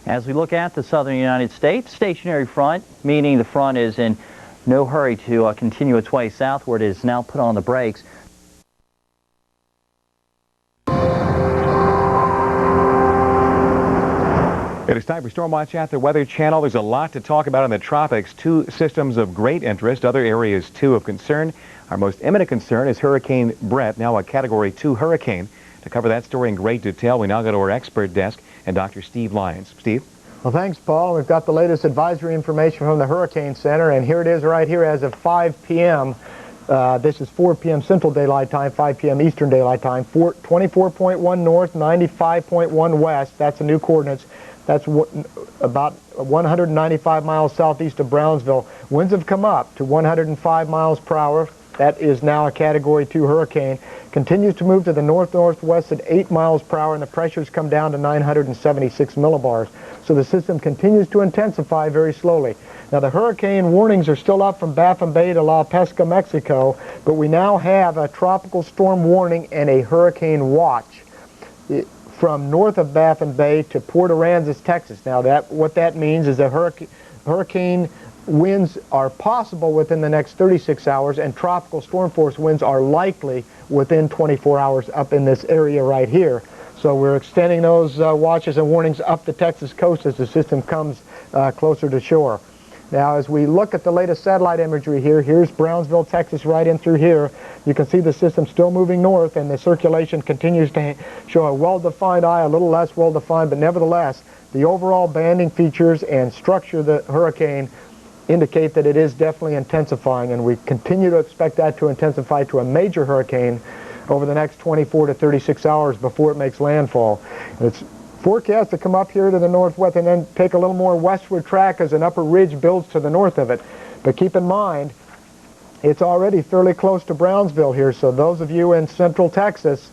As we look at the southern United States, stationary front, meaning the front is in no hurry to continue its way southward, it is now put on the brakes. It is time for Storm Watch at the Weather Channel. There's a lot to talk about in the tropics. Two systems of great interest, other areas too of concern. Our most imminent concern is Hurricane Bret, now a Category 2 hurricane. To cover that story in great detail, we now go to our expert desk and Dr. Steve Lyons. Steve? Well, thanks, Paul. We've got the latest advisory information from the Hurricane Center, and here it is right here as of 5 p.m. This is 4 p.m. Central Daylight Time, 5 p.m. Eastern Daylight Time. 24.1 north, 95.1 west. That's the new coordinates. That's about 195 miles southeast of Brownsville. Winds have come up to 105 miles per hour. That is now a Category 2 hurricane. Continues to move to the north-northwest at 8 miles per hour, and the pressures come down to 976 millibars. So the system continues to intensify very slowly. Now, the hurricane warnings are still up from Baffin Bay to La Pesca, Mexico, but we now have a tropical storm warning and a hurricane watch from north of Baffin Bay to Port Aransas, Texas. Now, what that means is that hurricane winds are possible within the next 36 hours, and tropical storm force winds are likely within 24 hours up in this area right here. So we're extending those watches and warnings up the Texas coast as the system comes closer to shore. Now, as we look at the latest satellite imagery here, here's Brownsville, Texas, right in through here. You can see the system still moving north, and the circulation continues to show a well-defined eye, a little less well-defined, but nevertheless, the overall banding features and structure of the hurricane indicate that it is definitely intensifying, and we continue to expect that to intensify to a major hurricane over the next 24 to 36 hours before it makes landfall. It's forecast to come up here to the northwest and then take a little more westward track as an upper ridge builds to the north of it. But keep in mind, it's already fairly close to Brownsville here, so those of you in central Texas,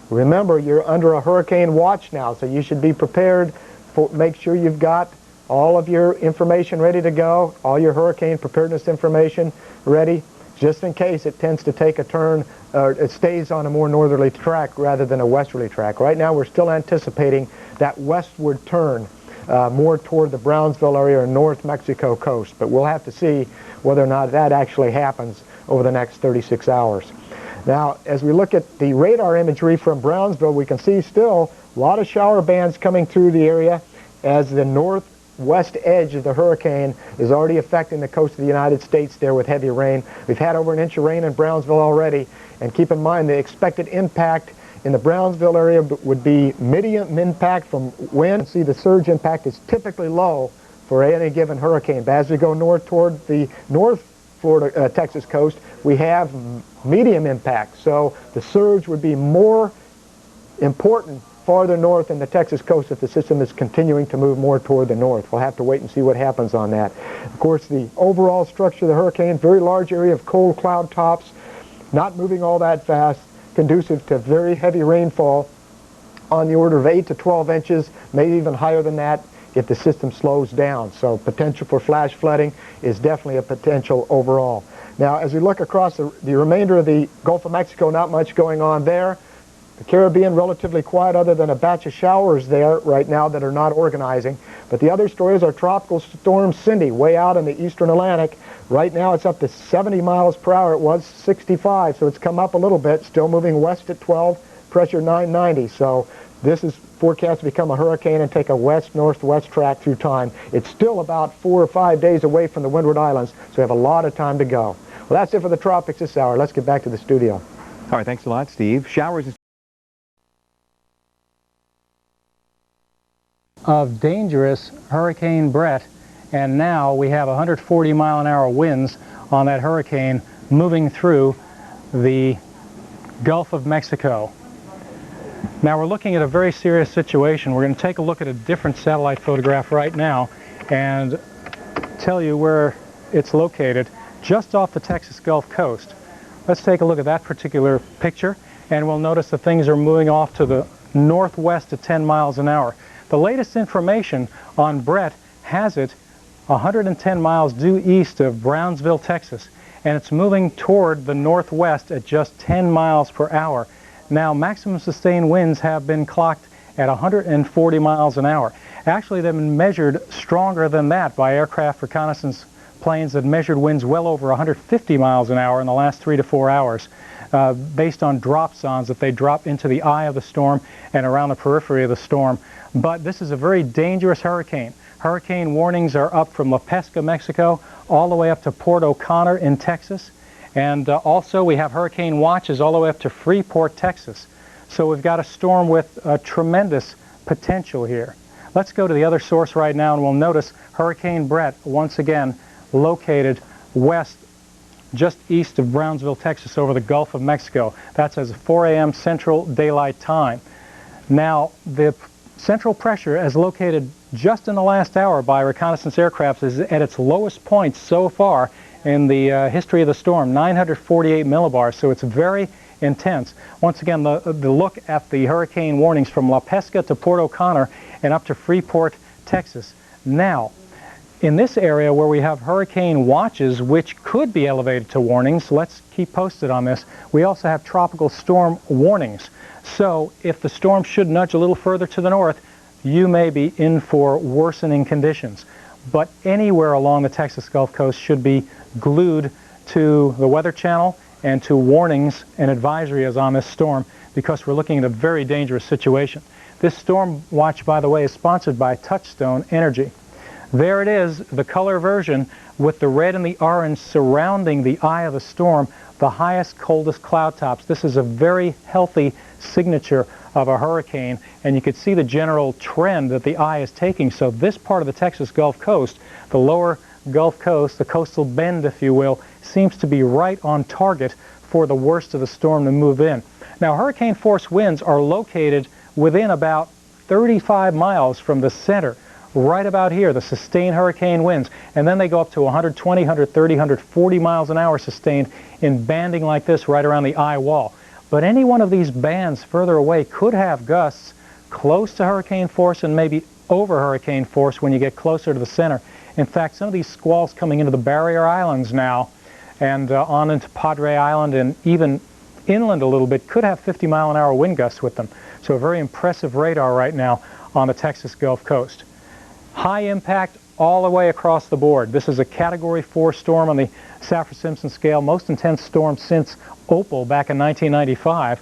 remember you're under a hurricane watch now, so you should be prepared. Make sure you've got all of your information ready to go, all your hurricane preparedness information ready, just in case it tends to take a turn, or it stays on a more northerly track rather than a westerly track. Right now we're still anticipating that westward turn more toward the Brownsville area or North Mexico coast, but we'll have to see whether or not that actually happens over the next 36 hours. Now, as we look at the radar imagery from Brownsville, we can see still a lot of shower bands coming through the area as the northwest edge of the hurricane is already affecting the coast of the United States there with heavy rain. We've had over an inch of rain in Brownsville already, and keep in mind the expected impact in the Brownsville area would be medium impact from wind. See, the surge impact is typically low for any given hurricane, but as we go north toward the North Florida, Texas coast, we have medium impact. So the surge would be more important farther north in the Texas coast if the system is continuing to move more toward the north. We'll have to wait and see what happens on that. Of course, the overall structure of the hurricane, very large area of cold cloud tops, not moving all that fast, conducive to very heavy rainfall on the order of 8 to 12 inches, maybe even higher than that if the system slows down. So potential for flash flooding is definitely a potential overall. Now, as we look across the remainder of the Gulf of Mexico, not much going on there. The Caribbean, relatively quiet other than a batch of showers there right now that are not organizing. But the other stories are Tropical Storm Cindy, way out in the eastern Atlantic. Right now it's up to 70 miles per hour. It was 65, so it's come up a little bit, still moving west at 12, pressure 990. So this is forecast to become a hurricane and take a west-northwest track through time. It's still about 4 or 5 days away from the Windward Islands, so we have a lot of time to go. Well, that's it for the tropics this hour. Let's get back to the studio. All right, thanks a lot, Steve. Showers of dangerous Hurricane Bret, and now we have 140-mile-an-hour winds on that hurricane moving through the Gulf of Mexico. Now we're looking at a very serious situation. We're going to take a look at a different satellite photograph right now and tell you where it's located, just off the Texas Gulf Coast. Let's take a look at that particular picture, and we'll notice that things are moving off to the northwest at 10 miles an hour. The latest information on Bret has it 110 miles due east of Brownsville, Texas, and it's moving toward the northwest at just 10 miles per hour. Now, maximum sustained winds have been clocked at 140 miles an hour. Actually, they've been measured stronger than that by aircraft reconnaissance planes that measured winds well over 150 miles an hour in the last 3 to 4 hours, based on drop zones that they drop into the eye of the storm and around the periphery of the storm. But this is a very dangerous hurricane. Hurricane warnings are up from La Pesca, Mexico, all the way up to Port O'Connor in Texas. And also we have hurricane watches all the way up to Freeport, Texas. So we've got a storm with tremendous potential here. Let's go to the other source right now, and we'll notice Hurricane Bret, once again, located west, just east of Brownsville, Texas, over the Gulf of Mexico. That's as 4 a.m. Central Daylight Time. Now, the central pressure, as located just in the last hour by reconnaissance aircraft, is at its lowest point so far in the history of the storm, 948 millibars, so it's very intense. Once again, the look at the hurricane warnings from La Pesca to Port O'Connor and up to Freeport, Texas. Now, in this area where we have hurricane watches, which could be elevated to warnings, let's keep posted on this, we also have tropical storm warnings. So if the storm should nudge a little further to the north, you may be in for worsening conditions. But anywhere along the Texas Gulf Coast should be glued to the Weather Channel and to warnings and advisories on this storm, because we're looking at a very dangerous situation. This storm watch, by the way, is sponsored by Touchstone Energy. There it is, the color version with the red and the orange surrounding the eye of the storm, the highest, coldest cloud tops. This is a very healthy signature of a hurricane, and you can see the general trend that the eye is taking. So this part of the Texas Gulf Coast, the lower Gulf Coast, the coastal bend, if you will, seems to be right on target for the worst of the storm to move in. Now, hurricane force winds are located within about 35 miles from the center, right about here, the sustained hurricane winds, and then they go up to 120, 130, 140 miles an hour sustained in banding like this right around the eye wall. But any one of these bands further away could have gusts close to hurricane force and maybe over hurricane force when you get closer to the center. In fact, some of these squalls coming into the barrier islands now and on into Padre Island and even inland a little bit could have 50-mile-an-hour wind gusts with them. So a very impressive radar right now on the Texas Gulf Coast. High impact all the way across the board. This is a Category 4 storm on the Saffir-Simpson scale, most intense storm since Opal back in 1995.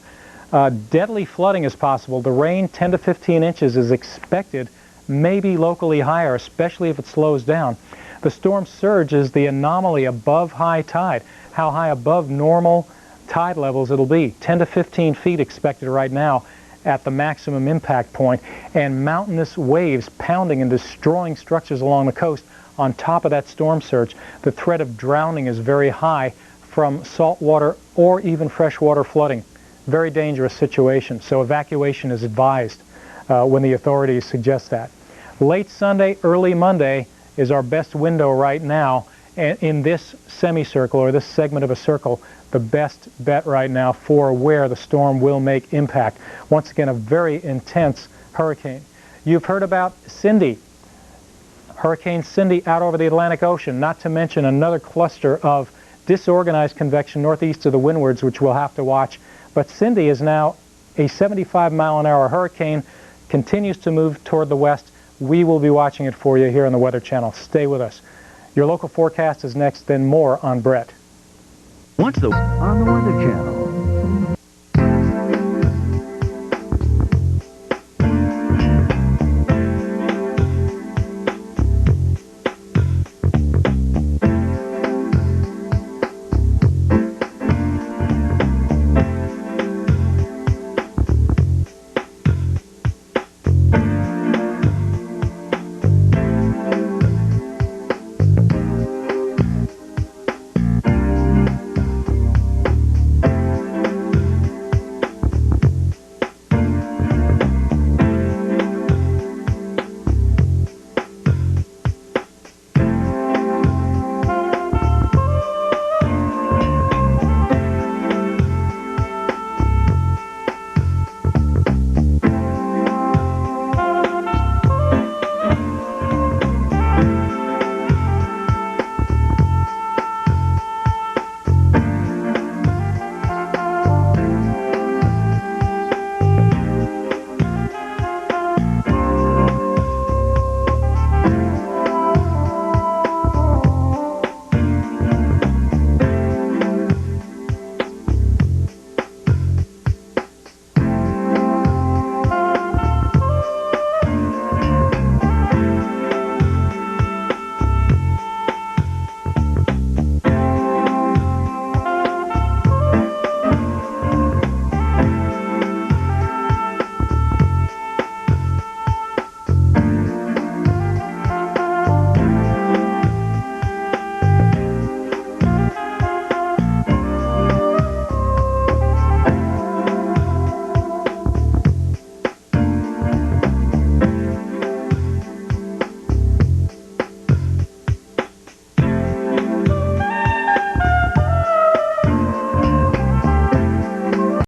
Deadly flooding is possible. The rain, 10 to 15 inches, is expected, maybe locally higher, especially if it slows down. The storm surge is the anomaly above high tide. How high above normal tide levels it'll be. 10 to 15 feet expected right now at the maximum impact point, and mountainous waves pounding and destroying structures along the coast on top of that storm surge. The threat of drowning is very high from saltwater or even freshwater flooding. Very dangerous situation, so evacuation is advised. when the authorities suggest that. Late Sunday, early Monday is our best window right now, and in this semicircle, or this segment of a circle, the best bet right now for where the storm will make impact. Once again, a very intense hurricane. You've heard about Cindy, Hurricane Cindy out over the Atlantic Ocean, not to mention another cluster of disorganized convection northeast of the windwards, which we'll have to watch. But Cindy is now a 75-mile-an-hour hurricane, continues to move toward the west. We will be watching it for you here on the Weather Channel. Stay with us. Your local forecast is next, then more on Bret. On the Weather Channel.